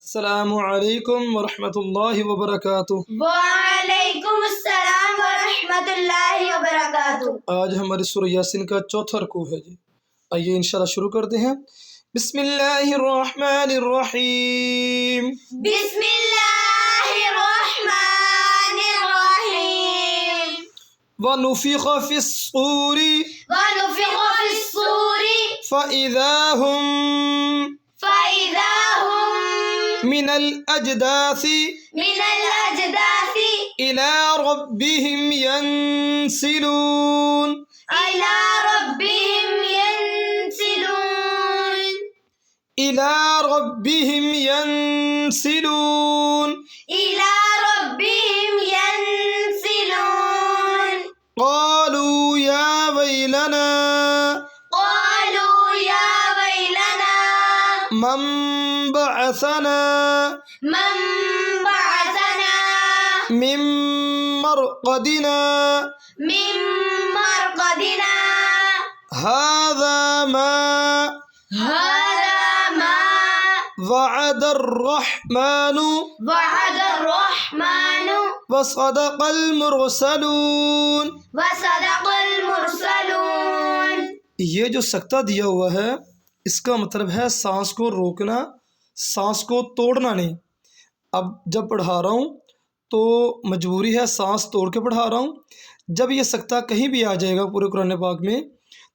अस्सलामु अलैकुम वरहमतुल्लाहि वबरकातुह। वालेकुम अस्सलाम व रहमतुल्लाहि व बरकातुह। आज हमारी सूरह यासीन का चौथा रुकू है जी। आइए इंशाल्लाह शुरू करते हैं। बिस्मिल्लाहिर्रहमानिर्रहीम। बिस्मिल्लाहिर्रहमानिर्रहीम। वनुफिख़ फ़िस्सूरि वनुफ़िख़ फ़िस्सूरि फ़इज़ा हुम मिनल अजदासी इला रब्बिहिम यंसिलून। इला रब्बिहिम यंसिलून। इला रब्बिहिम यंसिलून। इला रब्बिहिम यंसिलून। क़ालू या वैलना क़ालू या वैलना मन बअसना मन बअसना मिन मरक़दिना मिन मरक़दिना हाज़ा मा वअदर रहमानु वसदक़ल मुरसलून। ये जो सख्ता दिया हुआ है इसका मतलब है सांस को रोकना, सांस को तोड़ना नहीं। अब जब पढ़ा रहा हूँ तो मजबूरी है, सांस तोड़ के पढ़ा रहा हूँ। जब ये सख्ता कहीं भी आ जाएगा पूरे कुरान पाक में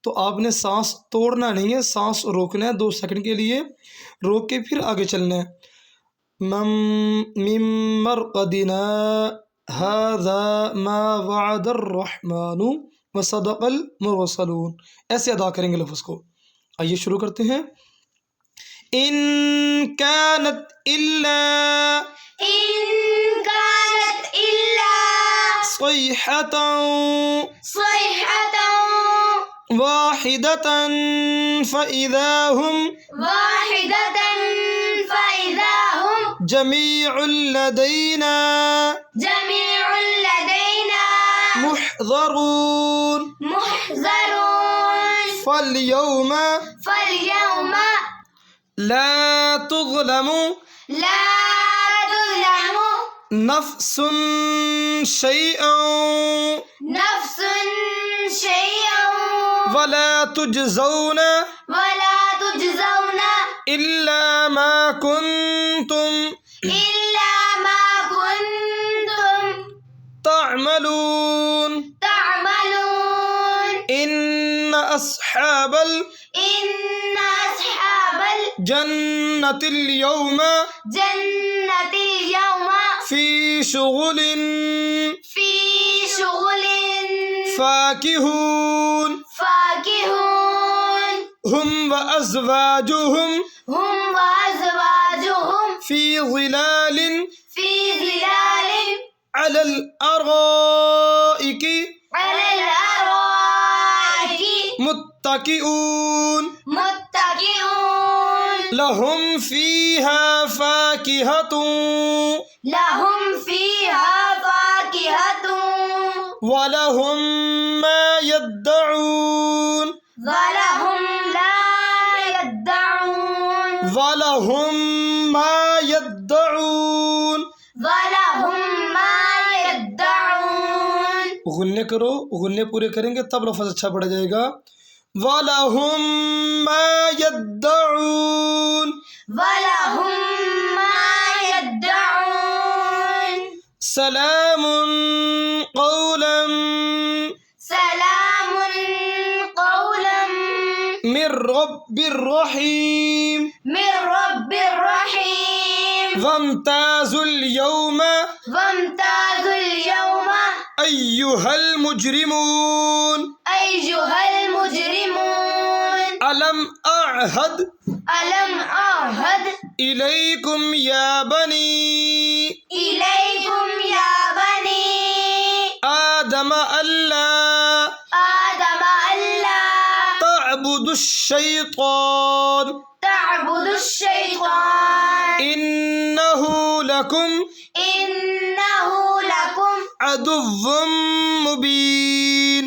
तो आपने सांस तोड़ना नहीं है, सांस रोकना है 2 सेकंड के लिए, रोक के फिर आगे चलना है। मिन मरक़दिना हाज़ा मा वअदर रहमानु वसदक़ल मुरसलून, ऐसे अदा करेंगे लफ्ज़ को। आइए शुरू करते हैं। इन कानत इल्ला सयहतन वाहिदतन फ़इज़ा हुम जमीउल लदैना मुहज़रून। फ़ल्यौम ला तुज़लमु नफ़्सुन शैअन वला तुजज़ौन इल्ला मा कुन्तुम तअमलून। इन्न अस्हाबल जन्नतिल यौमा फ़ी शुग़ुलिन फ़ाकिहून हुम व अज़वाजुहुम फ़ी ज़िलालिन अलल अराइकि मुत्तकिऊन लहुम फ़ीहा फ़ाकिहतुन वलहुम मा यद्दऊन वलहुम मा यद्दऊन। गुन्ने करो, गुन्ने पूरे करेंगे तब लफ्ज़ अच्छा पड़ जाएगा। वलहुम मा यद्दऊन सलामुन क़ौलन मिर रब्बिर रहीम वम्ताज़ुल यौमा अय्युहल मुजरिमून अलम अअहद इलैकुम या बनी आदम अल्ला तअबुदुश शैतान इन्नहु लकुम अदुव्वुम मुबीन।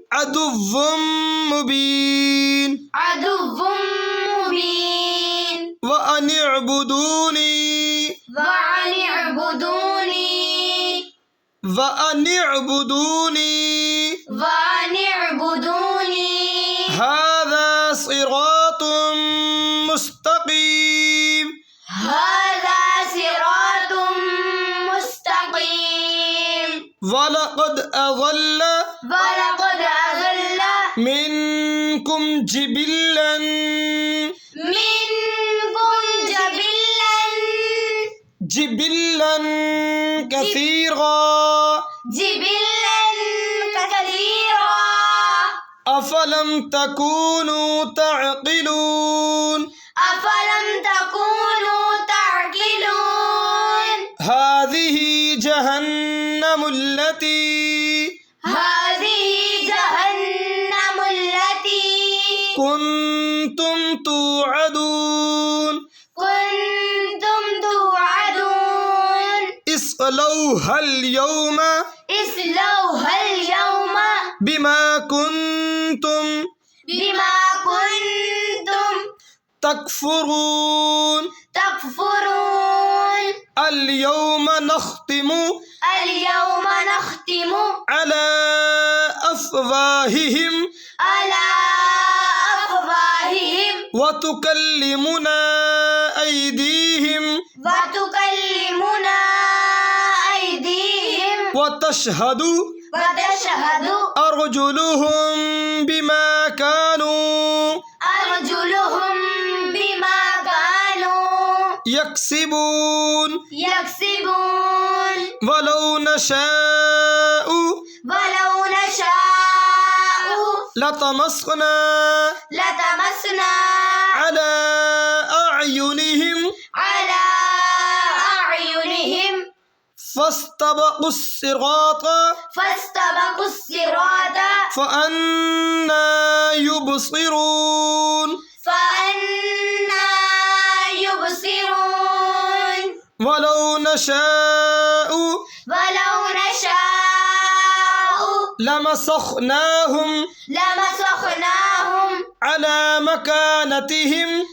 अदुव्वुम मुबीन। وأن اعبدوني وأن اعبدوني وأن اعبدوني وأن اعبدوني هذا صراط مستقيم هذا صراط مستقيم ولقد أضل ولقد أضل منكم جبلا منكم جبلا كثيرا جبلا كثيرا أفلم تكونوا تعقلون أفلم تكونوا تعقلون هذه جهنم هذه جهنم التي كنتم توعدون كنتم توعدون اصلوها اليوم اصلوها اليوم بما كنتم تكفرون اليوم نختم على أفواههم وتكلمنا أيديهم وتشهد أرجلهم بما كانوا يكسبون ولو نشاء لطمسنا على أعينهم فاستبقوا الصراط فأنى يبصرون ولو نشاء لمسخناهم على مكانتهم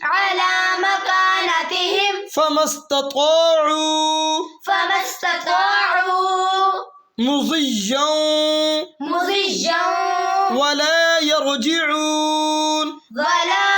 فما استطاعوا مضيا مضجا ولا يرجعون ولا